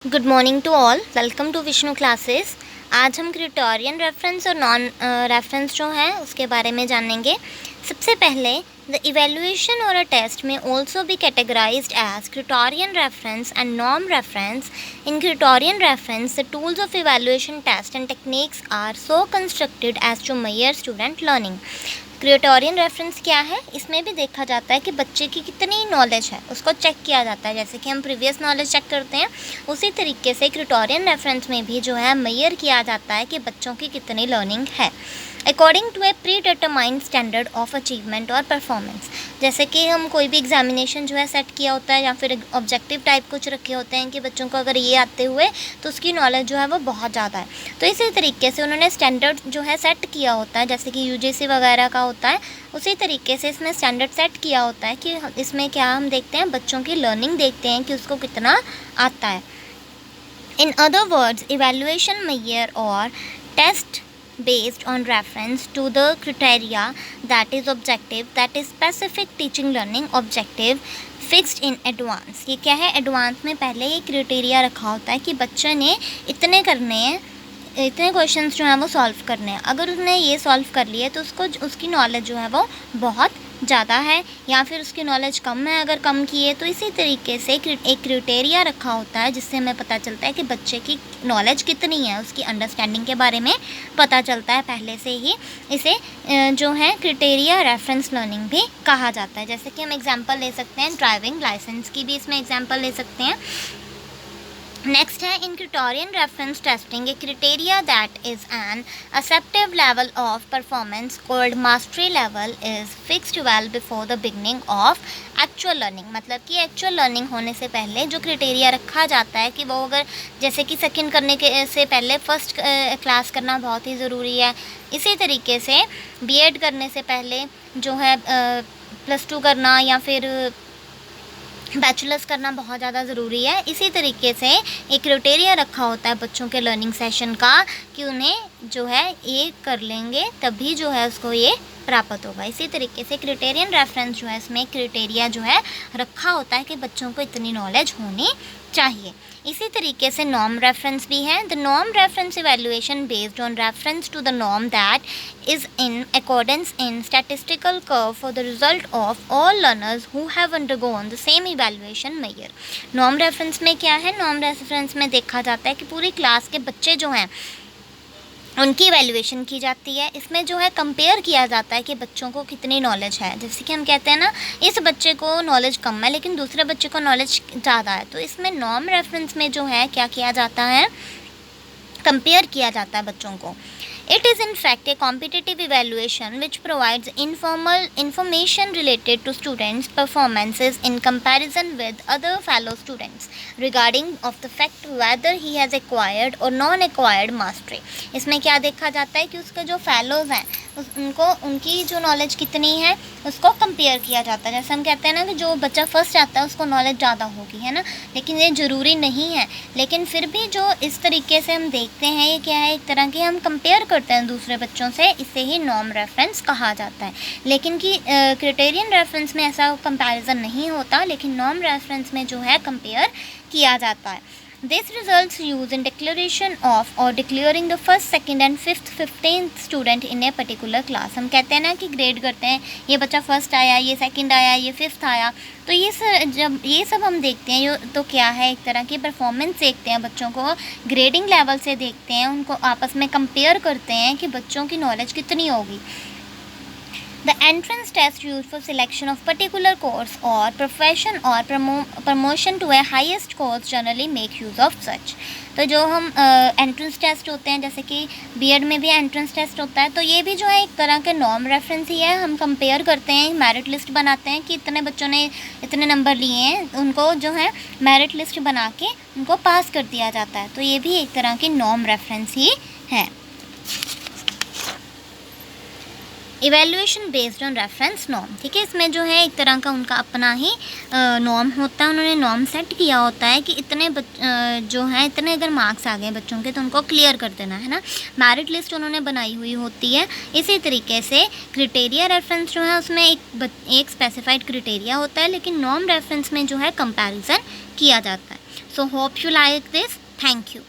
Good morning to all, welcome to Vishnu classes. आज हम criterion reference और नॉन रेफरेंस जो है उसके बारे में जानेंगे। सबसे पहले द इवेल्युएशन और अ टेस्ट में also be categorised as criterion reference and norm reference. In criterion reference the tools of evaluation test and techniques are so constructed as to measure student learning. Criterion reference क्या है? इसमें भी देखा जाता है कि बच्चे की कितनी नॉलेज है उसको चेक किया जाता है। जैसे कि हम प्रीवियस नॉलेज चेक करते हैं उसी तरीके से क्रिटेरियन रेफरेंस में भी जो है मेजर किया जाता है कि बच्चों की कितनी लर्निंग है according to a predetermined standard of achievement और परफॉर्मेंस। जैसे कि हम कोई भी एग्जामिनेशन जो है सेट किया होता है या फिर ऑब्जेक्टिव टाइप कुछ रखे होते हैं कि बच्चों को अगर ये आते हुए तो उसकी नॉलेज जो है वो बहुत ज़्यादा है। तो इसी तरीके से उन्होंने स्टैंडर्ड जो है सेट किया होता है, जैसे कि यूजीसी वगैरह का होता है, उसी तरीके से इसमें स्टैंडर्ड सेट किया होता है कि इसमें क्या हम देखते हैं, बच्चों की लर्निंग देखते हैं कि उसको कितना आता है। In other words, evaluation measure और test based on reference to the criteria that is objective, that is specific teaching learning objective fixed in advance। ये क्या है? एडवांस में पहले ये क्राइटेरिया रखा होता है कि बच्चे ने इतने करने हैं, इतने क्वेश्चंस जो हैं वो सॉल्व करने हैं। अगर उसने ये सॉल्व कर लिए तो उसकी नॉलेज जो है वो बहुत ज़्यादा है, या फिर उसकी नॉलेज कम है अगर कम की है। तो इसी तरीके से एक क्राइटेरिया रखा होता है जिससे हमें पता चलता है कि बच्चे की नॉलेज कितनी है, उसकी अंडरस्टैंडिंग के बारे में पता चलता है पहले से ही। इसे जो है क्राइटेरिया रेफरेंस लर्निंग भी कहा जाता है। जैसे कि हम एग्जांपल ले सकते हैं, ड्राइविंग लाइसेंस की भी इसमें एग्जांपल ले सकते हैं। नेक्स्ट है in criterion reference testing a criteria that is an acceptable level of performance called mastery level is fixed well before the beginning of actual learning. मतलब कि एक्चुअल लर्निंग होने से पहले जो क्राइटेरिया रखा जाता है कि वो अगर जैसे कि सेकंड करने के से पहले फर्स्ट क्लास करना बहुत ही ज़रूरी है। इसी तरीके से बीएड करने से पहले जो है +2 करना या फिर बैचलर्स करना बहुत ज़्यादा ज़रूरी है। इसी तरीके से एक क्राइटेरिया रखा होता है बच्चों के लर्निंग सेशन का कि उन्हें जो है ये कर लेंगे तभी जो है उसको ये प्राप्त होगा। इसी तरीके से क्राइटेरियन रेफरेंस जो है इसमें क्राइटेरिया जो है रखा होता है कि बच्चों को इतनी नॉलेज होनी चाहिए। इसी तरीके से नॉर्म रेफरेंस भी है। The norm reference evaluation based on reference to the norm that is in accordance in statistical curve for the result of all learners who have undergone the same evaluation measure। Norm reference में क्या है? Norm reference में देखा जाता है कि पूरी class के बच्चे जो हैं उनकी इवैल्यूएशन की जाती है। इसमें जो है कंपेयर किया जाता है कि बच्चों को कितनी नॉलेज है। जैसे कि हम कहते हैं ना, इस बच्चे को नॉलेज कम है लेकिन दूसरे बच्चे को नॉलेज ज़्यादा है। तो इसमें नॉर्म रेफरेंस में जो है क्या किया जाता है, कंपेयर किया जाता है बच्चों को। It is in fact a competitive evaluation which provides informal information related to students' performances in comparison with other fellow students regarding of the fact whether he has acquired or non-acquired mastery। इसमें क्या देखा जाता है कि उसके जो fellows हैं उनको उनकी जो नॉलेज कितनी है उसको कंपेयर किया जाता है। जैसे हम कहते हैं ना कि जो बच्चा फर्स्ट आता है उसको नॉलेज ज़्यादा होगी, है ना, लेकिन ये ज़रूरी नहीं है। लेकिन फिर भी जो इस तरीके से हम देखते हैं ये क्या है, एक तरह की हम कंपेयर करते हैं दूसरे बच्चों से, इसे ही नॉर्म रेफरेंस कहा जाता है। लेकिन कि क्राइटेरियन रेफरेंस में ऐसा कंपैरिजन नहीं होता, लेकिन नॉर्म रेफरेंस में जो है कंपेयर किया जाता है। This results used in declaration of or declaring the first, second and fifth, 15th student in a particular class। हम कहते हैं ना कि ग्रेड करते हैं, ये बच्चा फर्स्ट आया, ये सेकंड आया, ये फिफ्थ आया। तो जब ये सब हम देखते हैं तो क्या है, एक तरह की परफॉर्मेंस देखते हैं, बच्चों को ग्रेडिंग लेवल से देखते हैं, उनको आपस में कंपेयर करते हैं कि बच्चों की नॉलेज कितनी होगी। The entrance test used for selection of particular course or profession or promotion to a highest course generally make use of such। तो जो हम एंट्रेंस टेस्ट होते हैं, जैसे कि बीएड में भी एंट्रेंस टेस्ट होता है, तो ये भी जो है एक तरह के नॉर्म रेफरेंस ही है। हम कंपेयर करते हैं, मेरिट लिस्ट बनाते हैं कि इतने बच्चों ने इतने नंबर लिए हैं, उनको जो है मेरिट लिस्ट बना के उनको पास कर दिया जाता है। तो ये भी एक तरह की नॉर्म रेफरेंस ही है। Evaluation based on reference norm, ठीक है, इसमें जो है एक तरह का उनका अपना ही नॉर्म होता है। उन्होंने नॉर्म सेट किया होता है कि इतने जो है इतने अगर मार्क्स आ गए बच्चों के तो उनको क्लियर कर देना है ना। मेरिट लिस्ट उन्होंने बनाई हुई होती है। इसी तरीके से क्राइटेरिया रेफरेंस जो है उसमें एक स्पेसिफाइड क्राइटेरिया होता है, लेकिन नॉर्म रेफरेंस में जो है कंपैरिजन किया जाता है। So hope you like this. Thank you.